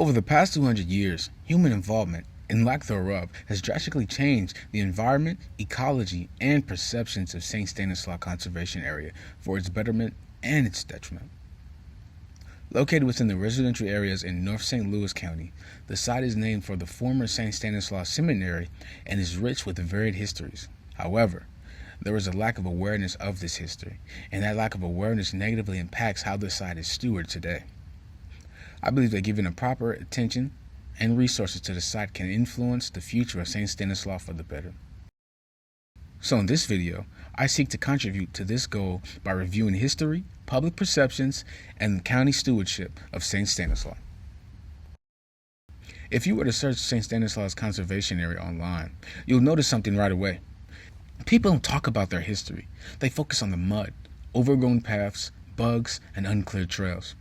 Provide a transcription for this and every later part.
Over the past 200 years, human involvement, and lack thereof, has drastically changed the environment, ecology, and perceptions of St Stanislaus Conservation Area for its betterment and its detriment. Located within the residential areas in North St. Louis County, the site is named for the former St. Stanislaus Seminary and is rich with varied histories. However, there is a lack of awareness of this history, and that lack of awareness negatively impacts how the site is stewarded today. I believe that giving a proper attention and resources to the site can influence the future of St. Stanislaus for the better. So in this video, I seek to contribute to this goal by reviewing history, public perceptions, and county stewardship of St. Stanislaus. If you were to search St. Stanislaus Conservation Area online, you'll notice something right away. People don't talk about their history. They focus on the mud, overgrown paths, bugs, and uncleared trails.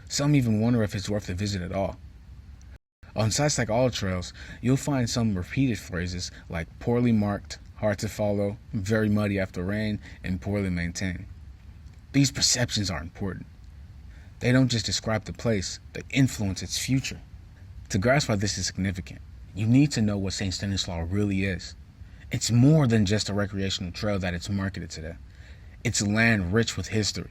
Some even wonder if it's worth a visit at all. On sites like all trails, you'll find some repeated phrases like poorly marked, hard to follow, very muddy after rain, and poorly maintained. These perceptions are important. They don't just describe the place, they influence its future. To grasp why this is significant, you need to know what St. Stanislaus really is. It's more than just a recreational trail that it's marketed today. It's a land rich with history.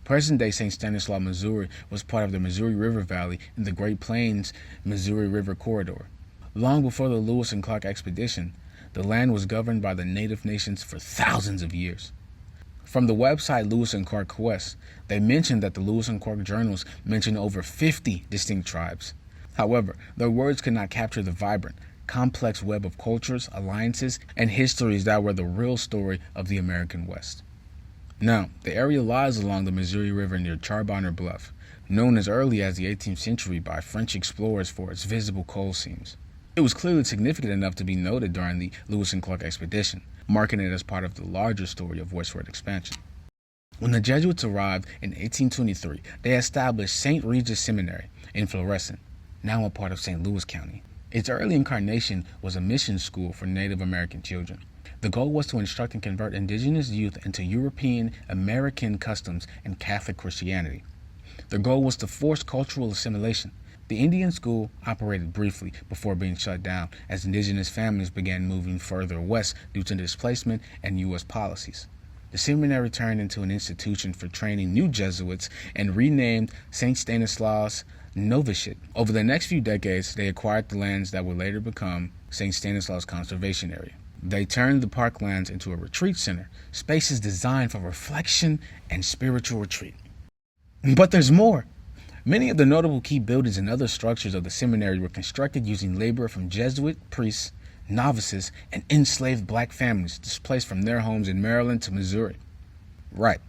Present-day St. Stanislaus, Missouri was part of the Missouri River Valley in the Great Plains Missouri River Corridor. Long before the Lewis and Clark expedition, the land was governed by the native nations for thousands of years. From the website Lewis and Clark Quest, they mentioned that the Lewis and Clark journals mentioned over 50 distinct tribes. However, their words could not capture the vibrant, complex web of cultures, alliances, and histories that were the real story of the American West. Now, the area lies along the Missouri River near Charbonner Bluff, known as early as the 18th century by French explorers for its visible coal seams. It was clearly significant enough to be noted during the Lewis and Clark expedition, marking it as part of the larger story of westward expansion. When the Jesuits arrived in 1823, they established St. Regis Seminary in Florissant, now a part of St. Louis County. Its early incarnation was a mission school for Native American children. The goal was to instruct and convert indigenous youth into European American customs and Catholic Christianity. Their goal was to force cultural assimilation. The Indian school operated briefly before being shut down as indigenous families began moving further west due to displacement and U.S. policies. The seminary turned into an institution for training new Jesuits and renamed St. Stanislaus Novitiate. Over the next few decades, they acquired the lands that would later become St. Stanislaus Conservation Area. They turned the parklands into a retreat center, spaces designed for reflection and spiritual retreat. But there's more. Many of the notable key buildings and other structures of the seminary were constructed using labor from Jesuit priests, novices, and enslaved black families displaced from their homes in Maryland to Missouri. Right.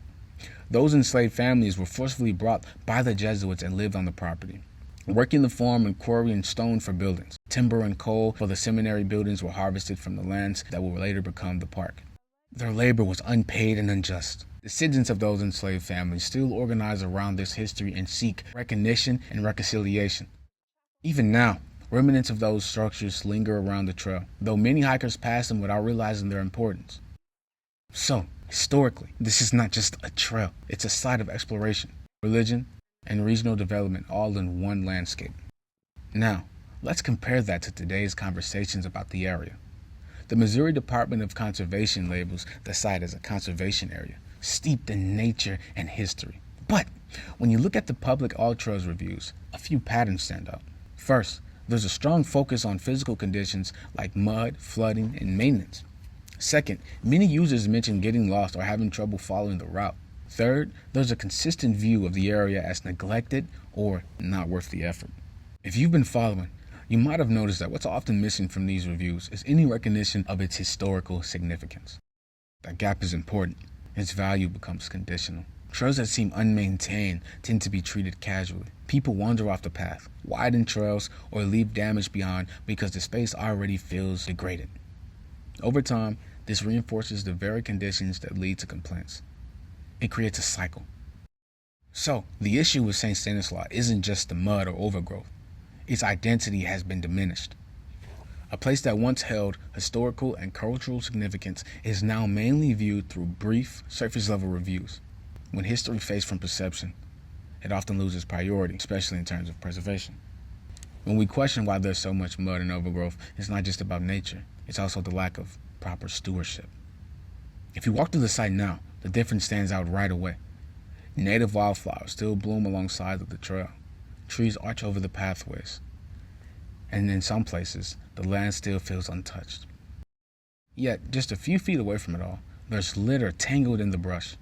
Those enslaved families were forcefully brought by the Jesuits and lived on the property, working the farm and quarrying stone for buildings. Timber and coal for the seminary buildings were harvested from the lands that would later become the park. Their labor was unpaid and unjust. Descendants of those enslaved families still organize around this history and seek recognition and reconciliation. Even now, remnants of those structures linger around the trail, though many hikers pass them without realizing their importance. So, historically, this is not just a trail, it's a site of exploration, religion, and regional development all in one landscape. Now, let's compare that to today's conversations about the area. The Missouri Department of Conservation labels the site as a conservation area, steeped in nature and history. But when you look at the public All Trails reviews, a few patterns stand out. First, there's a strong focus on physical conditions like mud, flooding, and maintenance. Second, many users mention getting lost or having trouble following the route. Third, there's a consistent view of the area as neglected or not worth the effort. If you've been following, you might have noticed that what's often missing from these reviews is any recognition of its historical significance. That gap is important. Its value becomes conditional. Trails that seem unmaintained tend to be treated casually. People wander off the path, widen trails, or leave damage behind because the space already feels degraded. Over time, this reinforces the very conditions that lead to complaints. It creates a cycle. So, the issue with St. Stanislaus isn't just the mud or overgrowth. Its identity has been diminished. A place that once held historical and cultural significance is now mainly viewed through brief, surface-level reviews. When history fades from perception, it often loses priority, especially in terms of preservation. When we question why there's so much mud and overgrowth, it's not just about nature, it's also the lack of proper stewardship. If you walk through the site now, the difference stands out right away. Native wildflowers still bloom alongside of the trail. Trees arch over the pathways. And in some places, the land still feels untouched. Yet, just a few feet away from it all, there's litter tangled in the brush.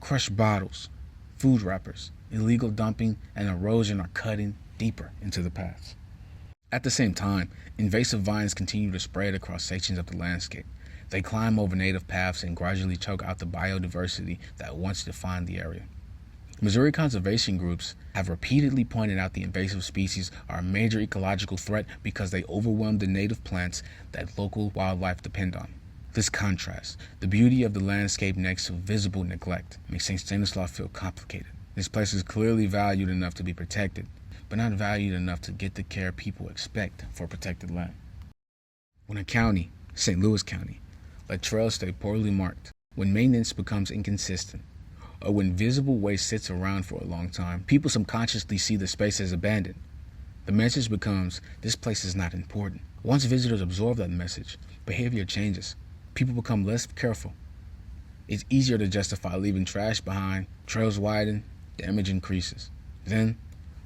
Crushed bottles, food wrappers, illegal dumping, and erosion are cutting deeper into the paths. At the same time, invasive vines continue to spread across sections of the landscape. They climb over native paths and gradually choke out the biodiversity that once defined the area. Missouri conservation groups have repeatedly pointed out the invasive species are a major ecological threat because they overwhelm the native plants that local wildlife depend on. This contrast, the beauty of the landscape next to visible neglect, makes St. Stanislaus feel complicated. This place is clearly valued enough to be protected, but not valued enough to get the care people expect for protected land. When a county, St. Louis County, let trails stay poorly marked, when maintenance becomes inconsistent, or when visible waste sits around for a long time, people subconsciously see the space as abandoned. The message becomes, this place is not important. Once visitors absorb that message, behavior changes. People become less careful. It's easier to justify leaving trash behind, trails widen, damage increases. Then,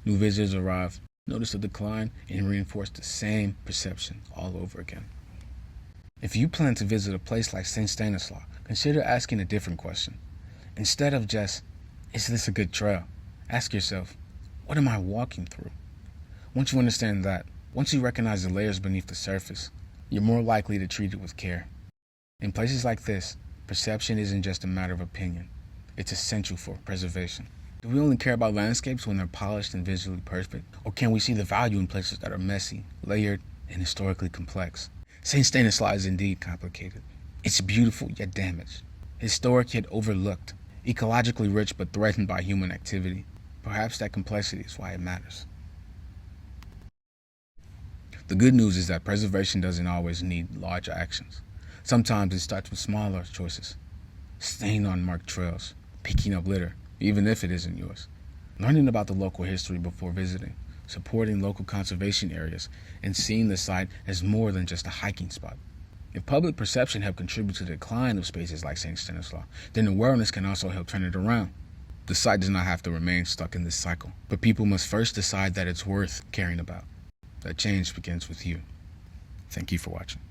new visitors arrive, notice the decline, and reinforce the same perception all over again. If you plan to visit a place like St. Stanislaus, consider asking a different question. Instead of just, is this a good trail? Ask yourself, what am I walking through? Once you understand that, once you recognize the layers beneath the surface, you're more likely to treat it with care. In places like this, perception isn't just a matter of opinion. It's essential for preservation. Do we only care about landscapes when they're polished and visually perfect? Or can we see the value in places that are messy, layered, and historically complex? St. Stanislaus is indeed complicated. It's beautiful yet damaged, historic yet overlooked, ecologically rich but threatened by human activity. Perhaps that complexity is why it matters. The good news is that preservation doesn't always need large actions. Sometimes it starts with smaller choices. Staying on marked trails, picking up litter, even if it isn't yours. Learning about the local history before visiting, supporting local conservation areas, and seeing the site as more than just a hiking spot. If public perception helped contribute to the decline of spaces like St. Stanislaus, then awareness can also help turn it around. The site does not have to remain stuck in this cycle, but people must first decide that it's worth caring about. That change begins with you. Thank you for watching.